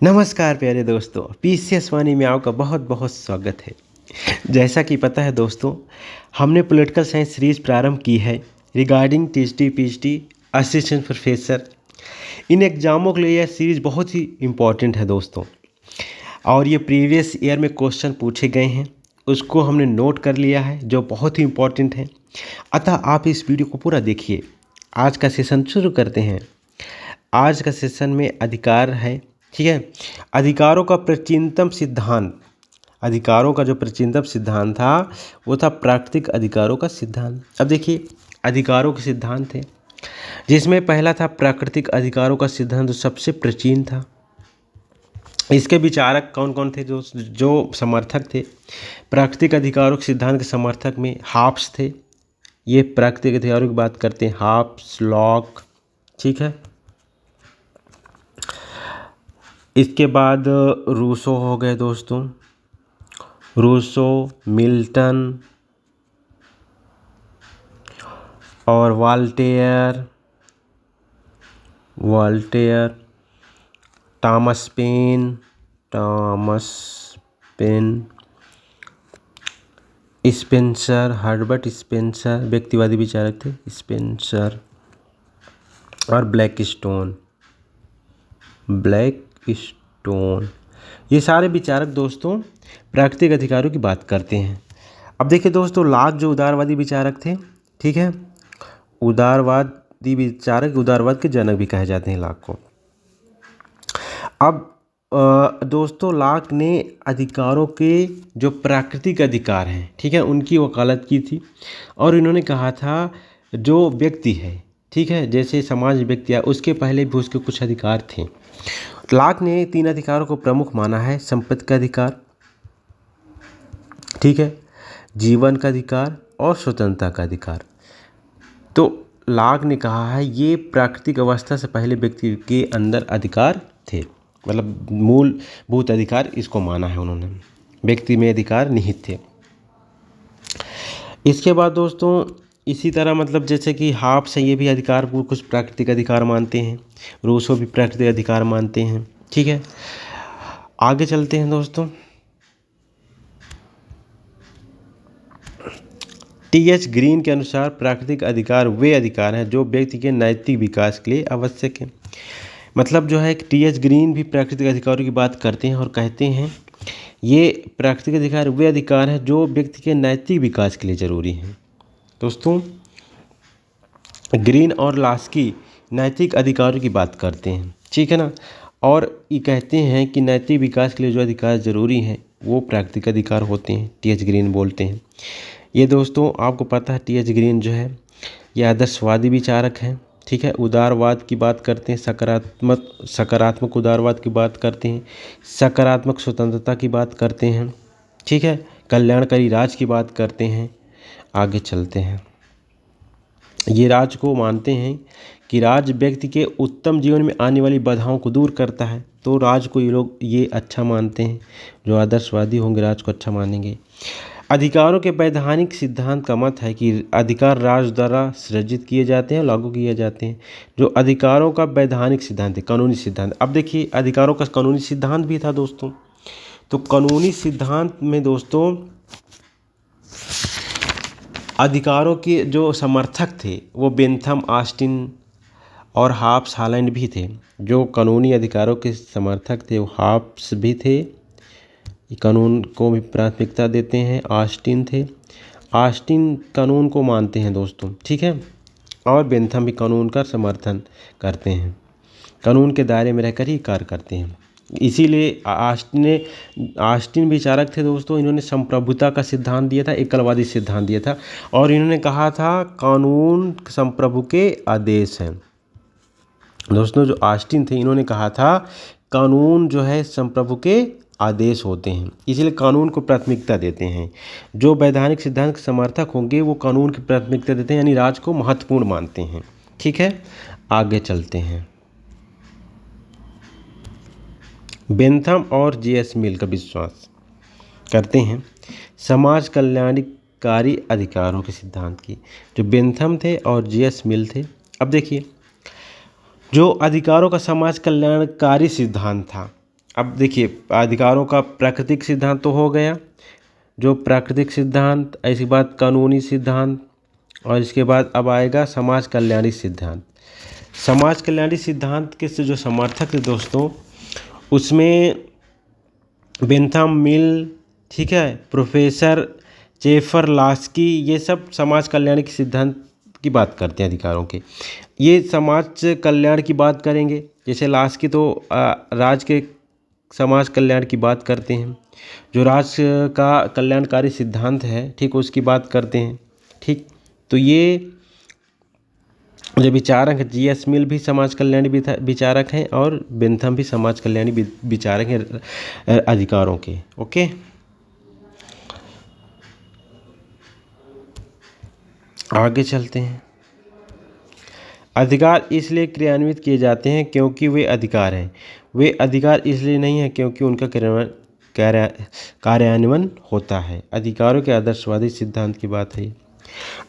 नमस्कार प्यारे दोस्तों, पीसीएस वाणी में आपका बहुत बहुत स्वागत है। जैसा कि पता है दोस्तों, हमने पॉलिटिकल साइंस सीरीज प्रारंभ की है regarding THD PhD assistant professor. इन एग्ज़ामों के लिए यह सीरीज़ बहुत ही इम्पॉर्टेंट है दोस्तों, और ये प्रीवियस ईयर में क्वेश्चन पूछे गए हैं, उसको हमने नोट कर लिया है जो बहुत ही इम्पॉर्टेंट है। अतः आप इस वीडियो को पूरा देखिए। आज का सेशन शुरू करते हैं। आज का सेशन में अधिकार है, ठीक है। अधिकारों का प्राचीनतम सिद्धांत, अधिकारों का जो प्राचीनतम सिद्धांत था वो था प्राकृतिक अधिकारों का सिद्धांत। अब देखिए, अधिकारों के सिद्धांत थे जिसमें पहला था प्राकृतिक अधिकारों का सिद्धांत, जो सबसे प्राचीन था। इसके विचारक कौन कौन थे? जो समर्थक थे प्राकृतिक अधिकारों के सिद्धांत के समर्थक में हाब्स थे। ये प्राकृतिक अधिकारों की बात करते हैं, हाब्स, लॉक, ठीक है। इसके बाद रूसो हो गए दोस्तों, रूसो, मिल्टन और Voltaire, Thomas Paine, Spencer, Herbert Spencer, व्यक्तिवादी विचारक थे स्पेंसर, और ब्लैक स्टोन। ये सारे विचारक दोस्तों प्राकृतिक अधिकारों की बात करते हैं। अब देखिए दोस्तों, लॉक जो उदारवादी विचारक थे, ठीक है, उदारवादी विचारक, उदारवाद के जनक भी कहे जाते हैं लॉक को। अब दोस्तों, लॉक ने अधिकारों के जो प्राकृतिक अधिकार हैं, ठीक है, उनकी वकालत की थी, और इन्होंने कहा था जो व्यक्ति है, ठीक है, जैसे समाज व्यक्ति है, उसके पहले भी उसके कुछ अधिकार थे। लॉक ने 3 अधिकारों को प्रमुख माना है: संपत्ति का अधिकार, ठीक है, जीवन का अधिकार और स्वतंत्रता का अधिकार। तो लॉक ने कहा है ये प्राकृतिक अवस्था से पहले व्यक्ति के अंदर अधिकार थे, मतलब मूलभूत अधिकार इसको माना है उन्होंने, व्यक्ति में अधिकार निहित थे। इसके बाद दोस्तों, इसी तरह मतलब जैसे कि हाब्स है, ये भी अधिकार को कुछ प्राकृतिक अधिकार मानते हैं, रूसो भी प्राकृतिक अधिकार मानते हैं, ठीक है। आगे चलते हैं दोस्तों। टीएच ग्रीन के अनुसार प्राकृतिक अधिकार वे अधिकार हैं जो व्यक्ति के नैतिक विकास के लिए आवश्यक हैं। मतलब जो है टीएच ग्रीन भी प्राकृतिक अधिकारों की बात करते हैं और कहते हैं ये प्राकृतिक अधिकार वे अधिकार हैं जो व्यक्ति के नैतिक विकास के लिए ज़रूरी हैं। दोस्तों, ग्रीन और लास्की नैतिक अधिकारों की बात करते हैं, ठीक है ना, और ये कहते हैं कि नैतिक विकास के लिए जो अधिकार ज़रूरी हैं वो प्राकृतिक अधिकार होते हैं, टीएच ग्रीन बोलते हैं। ये दोस्तों आपको पता है, टीएच ग्रीन जो है ये आदर्शवादी विचारक हैं, ठीक है, उदारवाद की बात करते हैं, सकारात्मक उदारवाद की बात करते हैं, सकारात्मक स्वतंत्रता की बात करते हैं, ठीक है, कल्याणकारी राज की बात करते हैं। आगे चलते हैं। ये राज को मानते हैं कि राज व्यक्ति के उत्तम जीवन में आने वाली बाधाओं को दूर करता है, तो राज को ये लोग ये अच्छा मानते हैं। जो आदर्शवादी होंगे राज को अच्छा मानेंगे। अधिकारों के वैधानिक सिद्धांत का मत है कि अधिकार राज द्वारा सृजित किए जाते हैं, लागू किए जाते हैं। जो अधिकारों का वैधानिक सिद्धांत है, कानूनी सिद्धांत। अब देखिए, अधिकारों का कानूनी सिद्धांत भी था दोस्तों। तो कानूनी सिद्धांत में दोस्तों अधिकारों के जो समर्थक थे वो बेंथम, ऑस्टिन और हाब्स हॉलैंड भी थे। जो कानूनी अधिकारों के समर्थक थे वो हाब्स भी थे, कानून को भी प्राथमिकता देते हैं। ऑस्टिन थे, ऑस्टिन कानून को मानते हैं दोस्तों, ठीक है, और बेंथम भी कानून का समर्थन करते हैं, कानून के दायरे में रहकर ही कार्य करते हैं। इसीलिए ऑस्टिन विचारक थे दोस्तों। इन्होंने संप्रभुता का सिद्धांत दिया था, एकलवादी सिद्धांत दिया था, और इन्होंने कहा था कानून संप्रभु के आदेश हैं। दोस्तों, जो ऑस्टिन थे इन्होंने कहा था कानून जो है संप्रभु के आदेश होते हैं, इसलिए कानून को प्राथमिकता देते हैं। जो वैधानिक सिद्धांत के समर्थक होंगे वो कानून की प्राथमिकता देते हैं, यानी राज को महत्वपूर्ण मानते हैं, ठीक है। आगे चलते हैं। बेंथम और जेएस मिल का विश्वास करते हैं समाज कल्याणकारी अधिकारों के सिद्धांत की। जो बेंथम थे और जेएस मिल थे। अब देखिए, जो अधिकारों का समाज कल्याणकारी सिद्धांत था अब देखिए, अधिकारों का प्राकृतिक सिद्धांत तो हो गया, जो प्राकृतिक सिद्धांत, ऐसी बात कानूनी सिद्धांत, और इसके बाद अब आएगा समाज कल्याणी सिद्धांत। समाज कल्याणी सिद्धांत के जो समर्थक थे दोस्तों, उसमें बेंथम मिल, ठीक है, प्रोफेसर जेफर लास्की, ये सब समाज कल्याण के सिद्धांत की बात करते हैं अधिकारों के। ये समाज कल्याण की बात करेंगे, जैसे लास्की तो राज के समाज कल्याण की बात करते हैं, जो राज का कल्याणकारी सिद्धांत है, ठीक, उसकी बात करते हैं। ठीक, तो ये जो विचारक है, जीएस मिल भी समाज कल्याणी विचारक हैं, और बेंथम भी समाज कल्याणी विचारक हैं अधिकारों के। ओके, आगे चलते हैं। अधिकार इसलिए क्रियान्वित किए जाते हैं क्योंकि वे अधिकार हैं। वे अधिकार इसलिए नहीं है क्योंकि उनका कार्यान्वयन होता है। अधिकारों के आदर्शवादी सिद्धांत की बात है।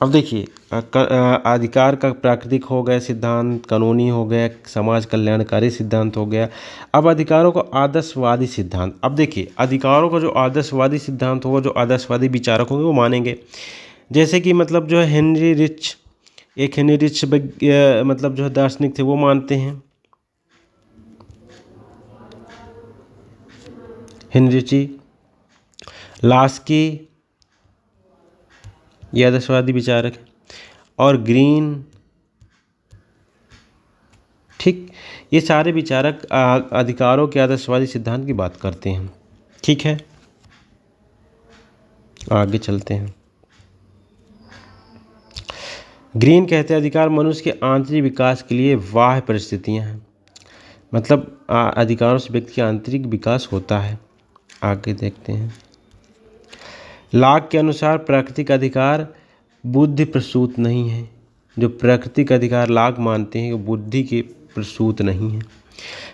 अब देखिए, अधिकार का प्राकृतिक हो गया सिद्धांत, कानूनी हो गया, समाज कल्याणकारी सिद्धांत हो गया। अब अधिकारों का आदर्शवादी सिद्धांत। अब देखिए, अधिकारों का जो आदर्शवादी सिद्धांत होगा, जो आदर्शवादी विचारक होंगे वो मानेंगे। जैसे कि मतलब जो है हेनरी रिच, एक हेनरी रिच मतलब जो है दार्शनिक थे, वो मानते हैं। हेनरी रिची, लास्की, ये आदर्शवादी विचारक है, और ग्रीन, ठीक, ये सारे विचारक अधिकारों के आदर्शवादी सिद्धांत की बात करते हैं। ठीक है, आगे चलते हैं। ग्रीन कहते हैं अधिकार मनुष्य के आंतरिक विकास के लिए बाह्य परिस्थितियां हैं, मतलब अधिकारों से व्यक्ति का आंतरिक विकास होता है। आगे देखते हैं। लॉक के अनुसार प्राकृतिक अधिकार बुद्धि प्रसूत नहीं है। जो प्राकृतिक अधिकार लॉक मानते हैं वो बुद्धि के प्रसूत नहीं है।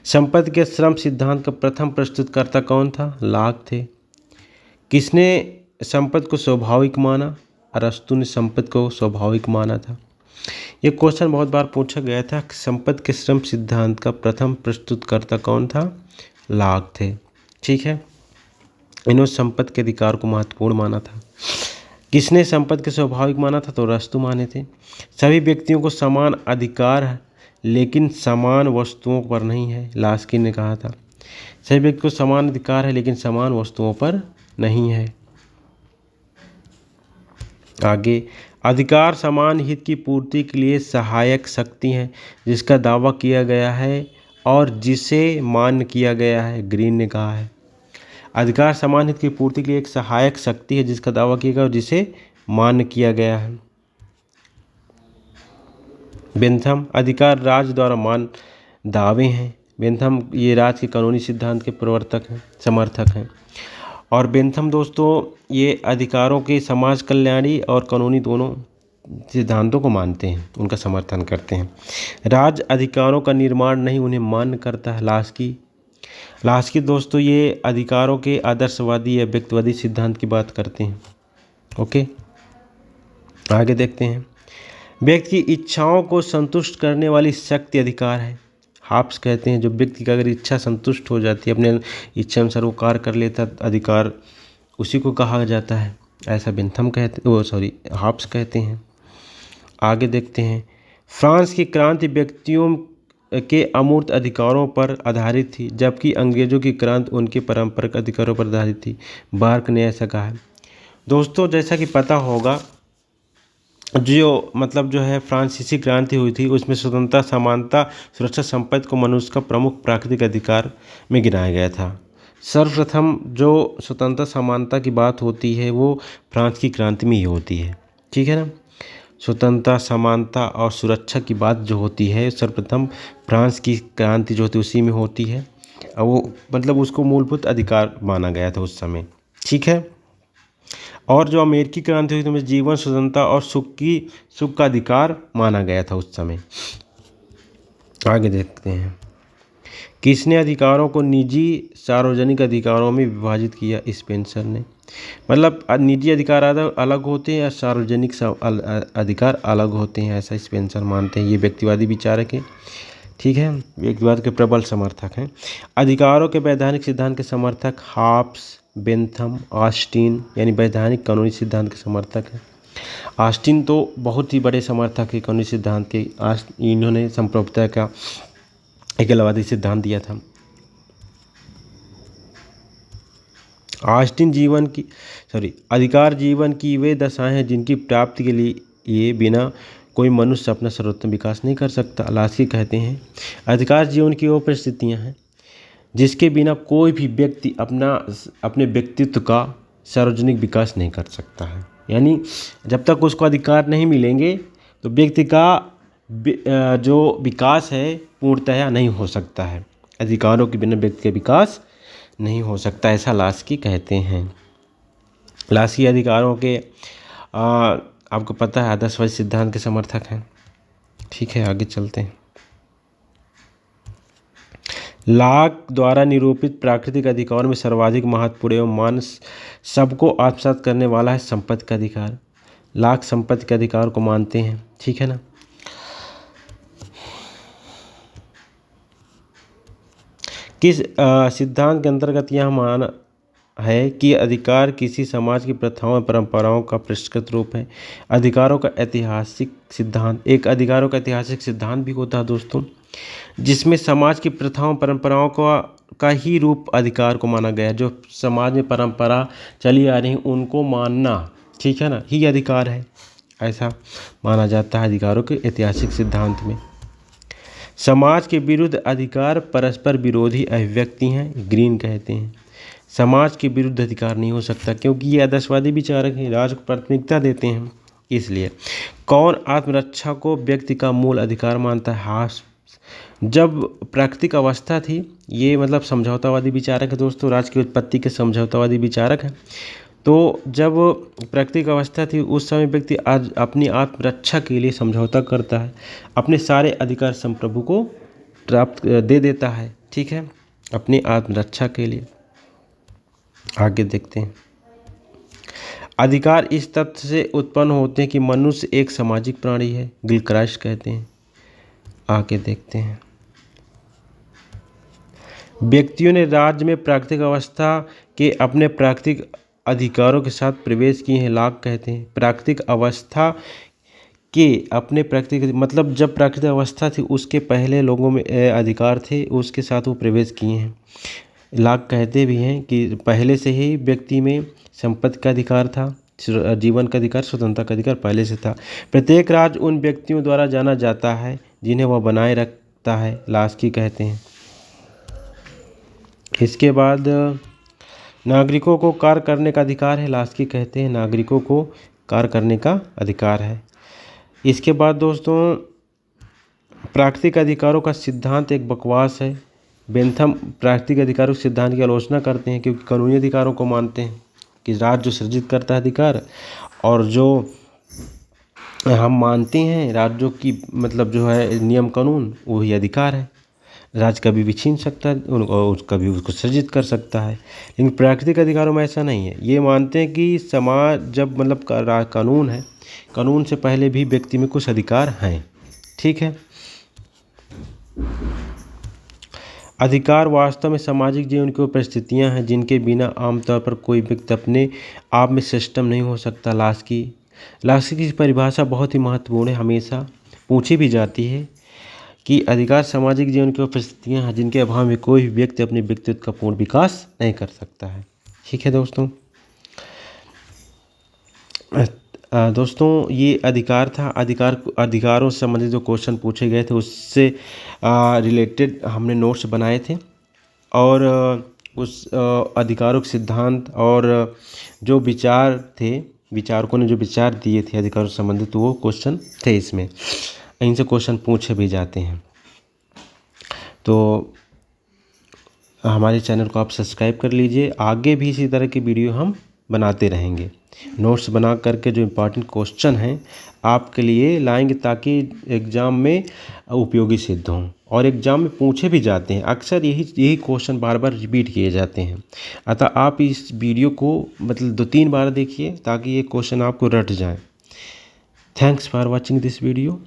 संपत्ति के श्रम सिद्धांत का प्रथम प्रस्तुतकर्ता कौन था? लॉक थे। किसने संपत्ति को स्वाभाविक माना? अरस्तु ने संपत्ति को स्वाभाविक माना था। ये क्वेश्चन बहुत बार पूछा गया था। संपत्ति के श्रम सिद्धांत का प्रथम प्रस्तुतकर्ता कौन था? लॉक थे। ठीक है, इन्होंने संपत्ति के अधिकार को महत्वपूर्ण माना था। किसने संपत्ति को स्वाभाविक माना था? तो अरस्तु माने थे। सभी व्यक्तियों को समान अधिकार है लेकिन समान वस्तुओं पर नहीं है, लास्की ने कहा था। सभी व्यक्ति को समान अधिकार है लेकिन समान वस्तुओं पर नहीं है। आगे, अधिकार समान हित की पूर्ति के लिए सहायक शक्ति है जिसका दावा किया गया है और जिसे मान्य किया गया है, ग्रीन ने कहा है। अधिकार समान हित की पूर्ति के लिए एक सहायक शक्ति है जिसका दावा किया गया और जिसे मान्य किया गया है। बेंथम, अधिकार राज्य द्वारा मान दावे हैं। बेंथम ये राज के कानूनी सिद्धांत के प्रवर्तक हैं, समर्थक हैं। और बेंथम दोस्तों ये अधिकारों के समाज कल्याणी और कानूनी दोनों सिद्धांतों को मानते हैं, उनका समर्थन करते हैं। राज अधिकारों का निर्माण नहीं, उन्हें मान्य करता है, लास्की दोस्तों ये अधिकारों के आदर्शवादी या व्यक्तिवादी सिद्धांत की बात करते हैं। ओके, आगे देखते हैं। व्यक्ति की इच्छाओं को संतुष्ट करने वाली शक्ति अधिकार है। हाब्स कहते हैं जो व्यक्ति की अगर इच्छा संतुष्ट हो जाती है, अपने इच्छा अनुसार वो कार्य कर लेता, अधिकार उसी को कहा जाता है, ऐसा बेंथम हाब्स कहते हैं। आगे देखते हैं। फ्रांस की क्रांति व्यक्तियों के अमूर्त अधिकारों पर आधारित थी जबकि अंग्रेजों की क्रांति उनके पारंपरिक अधिकारों पर आधारित थी, बार्क ने ऐसा कहा है। दोस्तों जैसा कि पता होगा, जो है फ्रांसीसी क्रांति हुई थी उसमें स्वतंत्रता, समानता, सुरक्षा, संपत्ति को मनुष्य का प्रमुख प्राकृतिक अधिकार में गिनाया गया था। सर्वप्रथम जो स्वतंत्रता समानता की बात होती है वो फ्रांस की क्रांति में ही होती है। ठीक है ना, स्वतंत्रता, समानता और सुरक्षा की बात जो होती है सर्वप्रथम फ्रांस की क्रांति जो होती है उसी में होती है, और वो मतलब उसको मूलभूत अधिकार माना गया था उस समय। ठीक है, और जो अमेरिकी क्रांति हुई तो उसमें जीवन, स्वतंत्रता और सुख का अधिकार माना गया था उस समय। आगे देखते हैं। किसने अधिकारों को निजी सार्वजनिक अधिकारों में विभाजित किया? स्पेंसर ने। मतलब निजी अधिकार अलग होते हैं और सार्वजनिक अधिकार अलग होते हैं, ऐसा स्पेंसर मानते हैं। ये व्यक्तिवादी विचारक है। ठीक है, व्यक्तिवाद के प्रबल समर्थक हैं। अधिकारों के वैधानिक सिद्धांत के समर्थक हॉब्स, बेंथम, ऑस्टिन यानी वैधानिक कानूनी सिद्धांत के समर्थक हैं। ऑस्टिन तो बहुत ही बड़े समर्थक है कानूनी सिद्धांत के। इन्होंने संप्रभुता का एकलवादी सिद्धांत दिया था। ऑस्टिन अधिकार जीवन की वे दशाएं हैं जिनकी प्राप्ति के लिए ये बिना कोई मनुष्य अपना सर्वोत्तम विकास नहीं कर सकता। लास्की कहते हैं अधिकार जीवन की वो परिस्थितियाँ हैं जिसके बिना कोई भी व्यक्ति अपने व्यक्तित्व का सार्वजनिक विकास नहीं कर सकता है। यानी जब तक उसको अधिकार नहीं मिलेंगे तो व्यक्ति का जो विकास है पूर्णतया नहीं हो सकता है। अधिकारों के बिना व्यक्ति का विकास नहीं हो सकता, ऐसा लास्की कहते हैं। लास्की अधिकारों के आपको पता है आदर्शवादी सिद्धांत के समर्थक हैं। ठीक है, आगे चलते हैं। लॉक द्वारा निरूपित प्राकृतिक अधिकारों में सर्वाधिक महत्वपूर्ण एवं मानस सबको आत्मसात करने वाला है संपत्ति का अधिकार। लॉक संपत्ति के अधिकार को मानते हैं, ठीक है ना। किस सिद्धांत के अंतर्गत यह माना है कि अधिकार किसी समाज की प्रथाओं और परंपराओं का परिष्कृत रूप है। अधिकारों का ऐतिहासिक सिद्धांत, एक अधिकारों का ऐतिहासिक सिद्धांत भी होता है दोस्तों, जिसमें समाज की प्रथाओं परंपराओं का ही रूप अधिकार को माना गया है। जो समाज में परंपरा चली आ रही है उनको मानना, ठीक है ना, ही अधिकार है, ऐसा माना जाता है अधिकारों के ऐतिहासिक सिद्धांत में। समाज के विरुद्ध अधिकार परस्पर विरोधी अभिव्यक्ति हैं, ग्रीन कहते हैं। समाज के विरुद्ध अधिकार नहीं हो सकता क्योंकि ये आदर्शवादी विचारक हैं, राज को प्राथमिकता देते हैं। इसलिए कौन आत्मरक्षा को व्यक्ति का मूल अधिकार मानता है? हाँ, जब प्राकृतिक अवस्था थी, ये मतलब समझौतावादी विचारक है दोस्तों, राज की उत्पत्ति के समझौतावादी विचारक हैं। तो जब प्राकृतिक अवस्था थी उस समय व्यक्ति आज अपनी आत्मरक्षा के लिए समझौता करता है, अपने सारे अधिकार संप्रभु को प्राप्त दे देता है, ठीक है, अपनी आत्मरक्षा के लिए। आगे देखते हैं। अधिकार इस तथ्य से उत्पन्न होते हैं कि मनुष्य एक सामाजिक प्राणी है, गिलक्राइस्ट कहते हैं। आगे देखते हैं। व्यक्तियों ने राज्य में प्राकृतिक अवस्था के अपने प्राकृतिक अधिकारों के साथ प्रवेश किए हैं, लॉक कहते हैं। प्राकृतिक अवस्था के अपने प्राकृतिक मतलब जब प्राकृतिक अवस्था थी उसके पहले लोगों में अधिकार थे, उसके साथ वो प्रवेश किए हैं। लॉक कहते भी हैं कि पहले से ही व्यक्ति में संपत्ति का अधिकार था, जीवन का अधिकार, स्वतंत्रता का अधिकार पहले से था। प्रत्येक राज्य उन व्यक्तियों द्वारा जाना जाता है जिन्हें वह बनाए रखता है, लास्की कहते हैं। इसके बाद नागरिकों को कार्य करने का अधिकार है, लास्की कहते हैं, नागरिकों को कार्य करने का अधिकार है। इसके बाद दोस्तों प्राकृतिक अधिकारों का सिद्धांत एक बकवास है। बेंथम प्राकृतिक अधिकारों के सिद्धांत की आलोचना करते हैं क्योंकि कानूनी अधिकारों को मानते हैं कि राज्य जो सृजित करता है अधिकार, और जो हम मानते हैं राज्यों की मतलब जो है नियम कानून वही अधिकार है। राज्य कभी भी छीन सकता है और कभी उसको सृजित कर सकता है, लेकिन प्राकृतिक अधिकारों में ऐसा नहीं है। ये मानते हैं कि समाज जब मतलब कानून है, कानून से पहले भी व्यक्ति में कुछ अधिकार हैं, ठीक है। अधिकार वास्तव में सामाजिक जीवन की परिस्थितियां हैं जिनके बिना आमतौर पर कोई व्यक्ति अपने आप में सिस्टम नहीं हो सकता। लास्की की परिभाषा बहुत ही महत्वपूर्ण है, हमेशा पूछी भी जाती है कि अधिकार सामाजिक जीवन की परिस्थितियां हैं जिनके अभाव में कोई भी व्यक्ति अपने व्यक्तित्व का पूर्ण विकास नहीं कर सकता है, ठीक है दोस्तों। दोस्तों ये अधिकार था। अधिकारों से संबंधित जो क्वेश्चन पूछे गए थे उससे रिलेटेड हमने नोट्स बनाए थे, और उस अधिकारों के सिद्धांत और जो विचार थे, विचारकों ने जो विचार दिए थे अधिकारों से संबंधित, वो क्वेश्चन थे इसमें। इनसे क्वेश्चन पूछे भी जाते हैं। तो हमारे चैनल को आप सब्सक्राइब कर लीजिए, आगे भी इसी तरह की वीडियो हम बनाते रहेंगे। नोट्स बना करके जो इम्पोर्टेंट क्वेश्चन हैं आपके लिए लाएंगे ताकि एग्ज़ाम में उपयोगी सिद्ध हों, और एग्ज़ाम में पूछे भी जाते हैं। अक्सर यही क्वेश्चन बार बार रिपीट किए जाते हैं। अतः आप इस वीडियो को मतलब 2-3 बार देखिए ताकि ये क्वेश्चन आपको रट जाए। Thanks for watching this video.